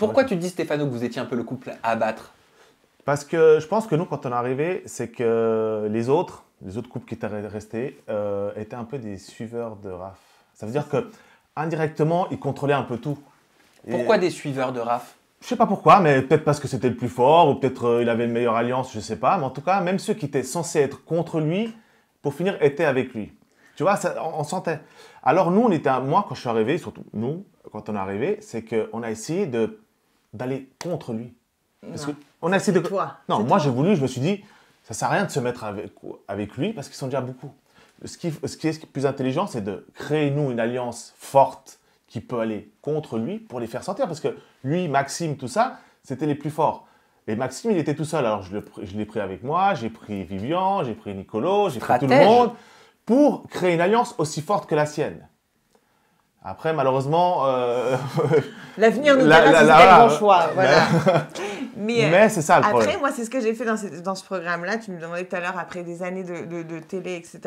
Pourquoi tu dis, Stéphano, que vous étiez un peu le couple à abattre? Parce que je pense que nous, quand on est arrivé, c'est que les autres couples qui étaient restés, étaient un peu des suiveurs de Raph. Ça veut dire que indirectement, ils contrôlaient un peu tout. Pourquoi des suiveurs de Raph? Je sais pas pourquoi, mais peut-être parce que c'était le plus fort, ou peut-être il avait une meilleure alliance, je sais pas. Mais en tout cas, même ceux qui étaient censés être contre lui, pour finir, étaient avec lui. Tu vois, ça, on sentait. Alors nous, moi, quand je suis arrivé, surtout nous, quand on est arrivé, c'est qu'on a essayé d'aller contre lui. Parce que on a essayé de... Toi. Non, moi j'ai voulu, je me suis dit, ça sert à rien de se mettre avec lui parce qu'ils sont déjà beaucoup. Ce qui est plus intelligent, c'est de créer, nous, une alliance forte qui peut aller contre lui pour les faire sortir. Parce que lui, Maxime, tout ça, c'était les plus forts. Et Maxime, il était tout seul. Alors, je l'ai pris avec moi, j'ai pris Vivian, j'ai pris Nicolo, j'ai pris tout le monde pour créer une alliance aussi forte que la sienne. Après, malheureusement... L'avenir nous dira si c'était le bon choix. Voilà. Mais c'est ça le problème. Après, moi, c'est ce que j'ai fait dans ce programme-là. Tu me demandais tout à l'heure, après des années de télé, etc.,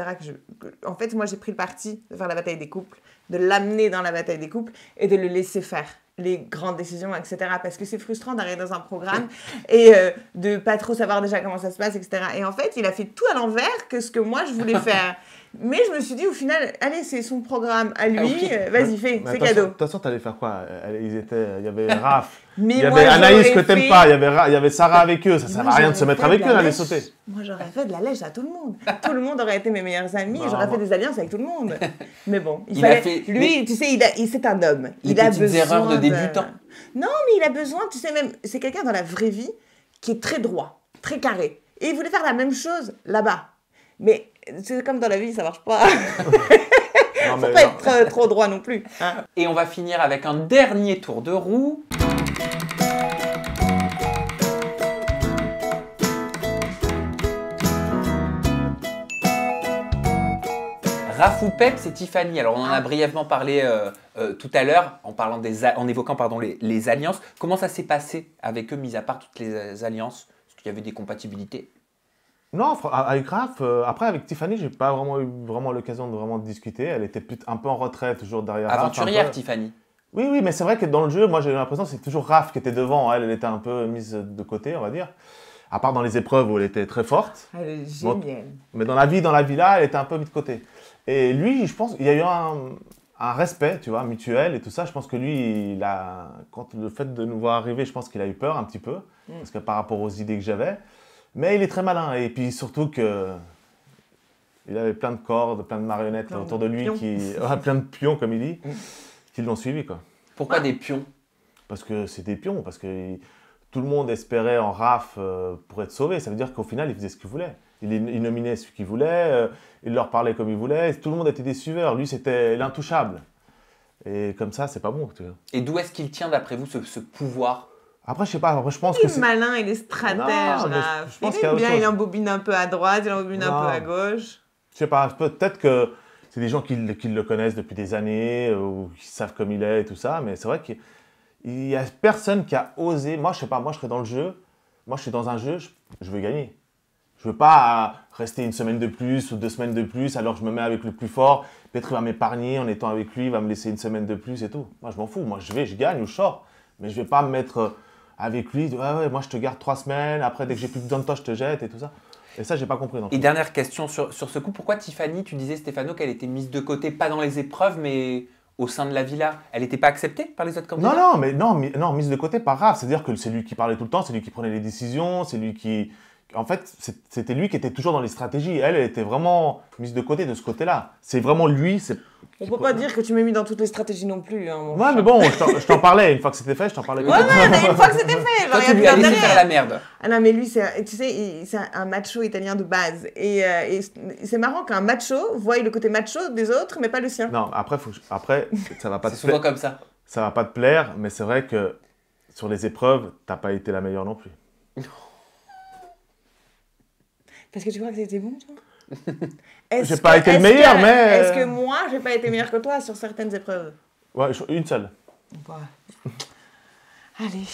en fait, moi, j'ai pris le parti de faire la bataille des couples, de l'amener dans la bataille des couples et de le laisser faire les grandes décisions, etc. Parce que c'est frustrant d'arriver dans un programme et de pas trop savoir déjà comment ça se passe, etc. Et en fait, il a fait tout à l'envers que ce que moi, je voulais faire. Mais je me suis dit, au final, allez, c'est son programme à lui, vas-y, fais, c'est cadeau. De toute façon, tu allais faire quoi? Il y avait Raph, mais il y avait Anaïs que t'aimes pas, il y avait Sarah avec eux. Ça ne sert à rien de se mettre avec eux, d'aller sauter. Moi, j'aurais fait de la lèche à tout le monde. Tout le monde aurait été mes meilleurs amis, j'aurais fait des alliances avec tout le monde. Mais bon, lui, tu sais, c'est un homme. Il a besoin erreurs de débutant. Non, mais il a besoin, tu sais, même, c'est quelqu'un dans la vraie vie qui est très droit, très carré. Et il voulait faire la même chose là-bas. Mais c'est comme dans la vie, ça marche pas. Faut pas être trop droit non plus. Hein. Et on va finir avec un dernier tour de roue. Raph ou Peps et Tiffany. Alors on en a brièvement parlé tout à l'heure en évoquant les alliances. Comment ça s'est passé avec eux, mis à part toutes les alliances? Parce qu'il y avait des compatibilités. Non, avec Raph, après avec Tiffany, j'ai pas eu l'occasion de vraiment discuter. Elle était un peu en retrait, toujours derrière Raph. Aventurière, Tiffany. Oui, mais c'est vrai que dans le jeu, moi j'ai l'impression que c'est toujours Raph qui était devant. Elle était un peu mise de côté, on va dire. À part dans les épreuves où elle était très forte. Elle est géniale. Mais dans la vie là, elle était un peu mise de côté. Et lui, je pense, il y a eu un respect, tu vois, mutuel et tout ça. Je pense que lui, quand le fait de nous voir arriver, je pense qu'il a eu peur un petit peu. Parce que par rapport aux idées que j'avais. Mais il est très malin. Et puis surtout que il avait plein de cordes, plein de marionnettes autour de lui, plein de pions, comme il dit, qui l'ont suivi, quoi. Pourquoi des pions? Parce que c'est des pions, parce que tout le monde espérait en Raph pour être sauvé. Ça veut dire qu'au final, il faisait ce qu'il voulait. Il nominait ce qu'il voulait, il leur parlait comme il voulait. Tout le monde était des suiveurs. Lui, c'était l'intouchable. Et comme ça, c'est pas bon, tu vois. Et d'où est-ce qu'il tient, d'après vous, ce pouvoir? Après, je sais pas. Je pense que il est malin, il est stratège. Je pense il embobine un peu à droite, il embobine un peu à gauche. Je sais pas. Peut-être que c'est des gens qui le connaissent depuis des années ou qui savent comme il est et tout ça. Mais c'est vrai qu'il y a personne qui a osé. Moi, je sais pas. Moi, je serais dans le jeu. Moi, je suis dans un jeu. Je veux gagner. Je veux pas rester une semaine de plus ou 2 semaines de plus. Alors, je me mets avec le plus fort. Peut-être il va m'épargner en étant avec lui. Il va me laisser une semaine de plus et tout. Moi, je m'en fous. Moi, je gagne ou je sors. Mais je vais pas me mettre avec lui, ouais, moi je te garde 3 semaines, après dès que j'ai plus besoin de toi, je te jette et tout ça. Et ça, j'ai pas compris. Et dernière question sur ce coup, pourquoi Tiffany, tu disais Stéphano qu'elle était mise de côté, pas dans les épreuves, mais au sein de la villa, elle n'était pas acceptée par les autres candidats? Non, mise de côté, pas grave. C'est-à-dire que c'est lui qui parlait tout le temps, c'est lui qui prenait les décisions, c'est lui qui... En fait, c'était lui qui était toujours dans les stratégies. Elle était vraiment mise de côté de ce côté-là. C'est vraiment lui. On peut pas dire que tu m'as mis dans toutes les stratégies non plus. Hein, ouais, mais bon, je t'en parlais. Une fois que c'était fait, je t'en parlais. Ouais, mais une fois que c'était fait. Toi, tu lui as laissé faire la merde. Ah non, mais lui, tu sais, c'est un macho italien de base. Et c'est marrant qu'un macho voie le côté macho des autres, mais pas le sien. Non, après, ça va pas te plaire. C'est souvent comme ça. Ça va pas te plaire, mais c'est vrai que sur les épreuves, t'as pas été la meilleure non plus. Parce que tu crois que c'était bon, toi? J'ai pas été le meilleur, mais... Est-ce que moi, j'ai pas été meilleur que toi sur certaines épreuves? Ouais, une seule. Ouais. Allez.